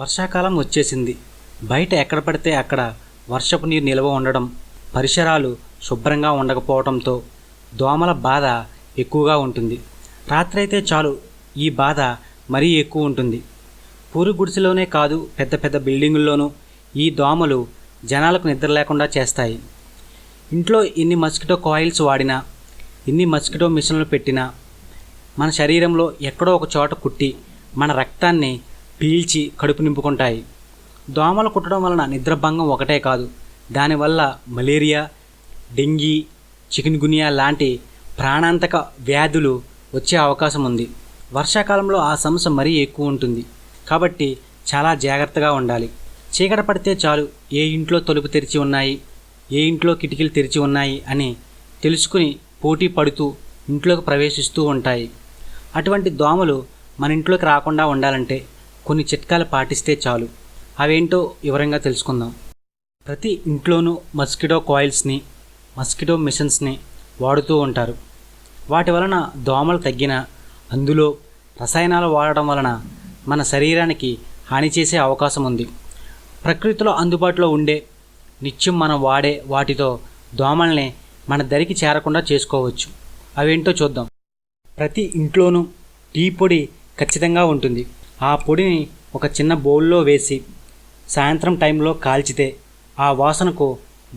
వర్షాకాలం వచ్చేసింది. బయట ఎక్కడ పడితే అక్కడ వర్షపు నీరు నిల్వ ఉండడం, పరిసరాలు శుభ్రంగా ఉండకపోవడంతో దోమల బాధ ఎక్కువగా ఉంటుంది. రాత్రి అయితే చాలు, ఈ బాధ మరీ ఎక్కువ ఉంటుంది. పూరి గుడిసెలోనే కాదు, పెద్ద పెద్ద బిల్డింగుల్లోనూ ఈ దోమలు జనాలకు నిద్ర లేకుండా చేస్తాయి. ఇంట్లో ఎన్ని మస్కిటో కాయిల్స్ వాడినా, ఎన్ని మస్కిటో మిషన్లు పెట్టినా మన శరీరంలో ఎక్కడో ఒక చోట కుట్టి మన రక్తాన్ని పీల్చి కడుపు నింపుకుంటాయి. దోమలు కుట్టడం వలన నిద్రభంగం ఒకటే కాదు, దానివల్ల మలేరియా, డెంగీ, చికెన్ గునియా లాంటి ప్రాణాంతక వ్యాధులు వచ్చే అవకాశం ఉంది. వర్షాకాలంలో ఆ సమస్య మరీ ఎక్కువ ఉంటుంది. కాబట్టి చాలా జాగ్రత్తగా ఉండాలి. చీకటి పడితే చాలు, ఏ ఇంట్లో తలుపు తెరిచి ఉన్నాయి, ఏ ఇంట్లో కిటికీలు తెరిచి ఉన్నాయి అని తెలుసుకుని పోటీ పడుతూ ఇంట్లోకి ప్రవేశిస్తూ ఉంటాయి. అటువంటి దోమలు మన ఇంట్లోకి రాకుండా ఉండాలంటే కొన్ని చిట్కాలు పాటిస్తే చాలు. అవేంటో వివరంగా తెలుసుకుందాం. ప్రతి ఇంట్లోనూ మస్కిటో కాయిల్స్ని, మస్కిటో మిషన్స్ని వాడుతూ ఉంటారు. వాటి వలన దోమలు తగ్గినా అందులో రసాయనాలు వాడడం వలన మన శరీరానికి హాని చేసే అవకాశం ఉంది. ప్రకృతిలో అందుబాటులో ఉండే, నిత్యం మనం వాడే వాటితో దోమల్ని మన దరికి చేరకుండా చేసుకోవచ్చు. అవేంటో చూద్దాం. ప్రతి ఇంట్లోనూ టీ పొడి ఖచ్చితంగా ఉంటుంది. ఆ పొడిని ఒక చిన్న బౌల్లో వేసి సాయంత్రం టైంలో కాల్చితే ఆ వాసనకు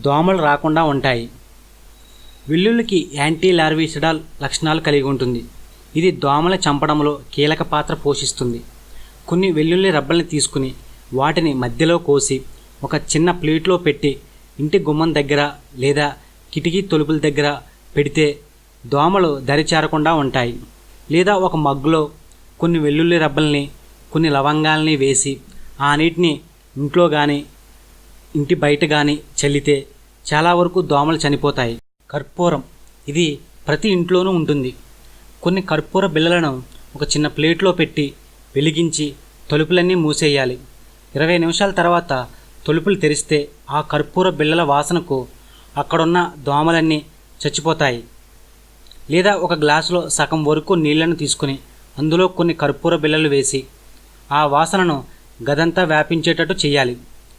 దోమలు రాకుండా ఉంటాయి. వెల్లుల్లికి యాంటీ లార్విసిడాల్ లక్షణాలు కలిగి ఉంటుంది. ఇది దోమల చంపడంలో కీలక పాత్ర పోషిస్తుంది. కొన్ని వెల్లుల్లి రబ్బల్ని తీసుకుని వాటిని మధ్యలో కోసి ఒక చిన్న ప్లేట్లో పెట్టి ఇంటి గుమ్మం దగ్గర లేదా కిటికీ తలుపుల దగ్గర పెడితే దోమలు దరిచేరకుండా ఉంటాయి. లేదా ఒక మగ్గులో కొన్ని వెల్లుల్లి రబ్బల్ని, కొన్ని లవంగాల్ని వేసి ఆ నీటిని ఇంట్లో కానీ ఇంటి బయట కానీ చల్లితే చాలా వరకు దోమలు చనిపోతాయి. కర్పూరం, ఇది ప్రతి ఇంట్లోనూ ఉంటుంది. కొన్ని కర్పూర బిళ్ళలను ఒక చిన్న ప్లేట్లో పెట్టి వెలిగించి తలుపులన్నీ మూసేయాలి. 20 నిమిషాల తర్వాత తలుపులు తెరిస్తే ఆ కర్పూర బిళ్ళల వాసనకు అక్కడున్న దోమలన్నీ చచ్చిపోతాయి. లేదా ఒక గ్లాసులో సగం వరకు నీళ్లను తీసుకుని అందులో కొన్ని కర్పూర బిళ్ళలు వేసి ఆ వాసనను గదంతా వ్యాపించేటట్టు చేయాలి.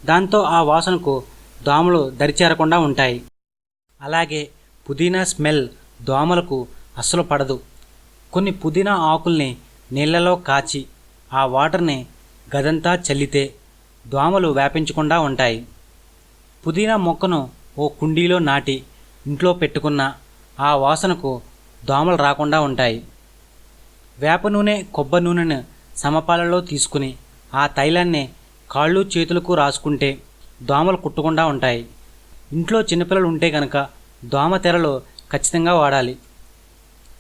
దాంతో ఆ వాసనకు దోమలు దరిచేరకుండా ఉంటాయి. అలాగే పుదీనా స్మెల్ దోమలకు అస్సలు పడదు. కొన్ని పుదీనా ఆకుల్ని నీళ్లలో కాచి ఆ వాటర్ని గదంతా చల్లితే దోమలు వ్యాపించకుండా ఉంటాయి. పుదీనా మొక్కను ఓ కుండీలో నాటి ఇంట్లో పెట్టుకున్న ఆ వాసనకు దోమలు రాకుండా ఉంటాయి. వేప నూనె, కొబ్బరి నూనెను సమపాలలో తీసుకుని ఆ తైలాన్ని కాళ్ళు చేతులకు రాసుకుంటే దోమలు కుట్టకుండా ఉంటాయి. ఇంట్లో చిన్నపిల్లలు ఉంటే కనుక దోమ తెరలు ఖచ్చితంగా వాడాలి.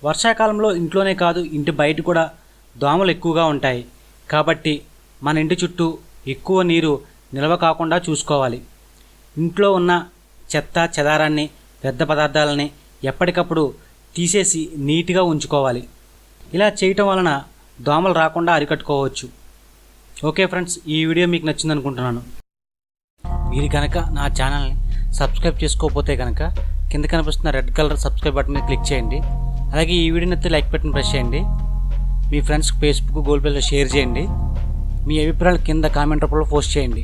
వర్షాకాలంలో ఇంట్లోనే కాదు, ఇంటి బయట కూడా దోమలు ఎక్కువగా ఉంటాయి. కాబట్టి మన ఇంటి చుట్టూ ఎక్కువ నీరు నిల్వ కాకుండా చూసుకోవాలి. ఇంట్లో ఉన్న చెత్త చెదారాన్ని, వ్యర్థ పదార్థాలని ఎప్పటికప్పుడు తీసేసి నీట్గా ఉంచుకోవాలి. ఇలా చేయటం వలన దోమలు రాకుండా అరికట్టుకోవచ్చు. ఓకే ఫ్రెండ్స్, ఈ వీడియో మీకు నచ్చింది అనుకుంటున్నాను. మీరు కనుక నా ఛానల్ని సబ్స్క్రైబ్ చేసుకోకపోతే కనుక కింద కనిపిస్తున్న రెడ్ కలర్ సబ్స్క్రైబ్ బటన్ మీద క్లిక్ చేయండి. అలాగే ఈ వీడియోని అయితే లైక్ బటన్ ప్రెస్ చేయండి. మీ ఫ్రెండ్స్కి ఫేస్బుక్, గూగుల్ ప్లేలో షేర్ చేయండి. మీ అభిప్రాయాలు కింద కామెంట్ రూపంలో పోస్ట్ చేయండి.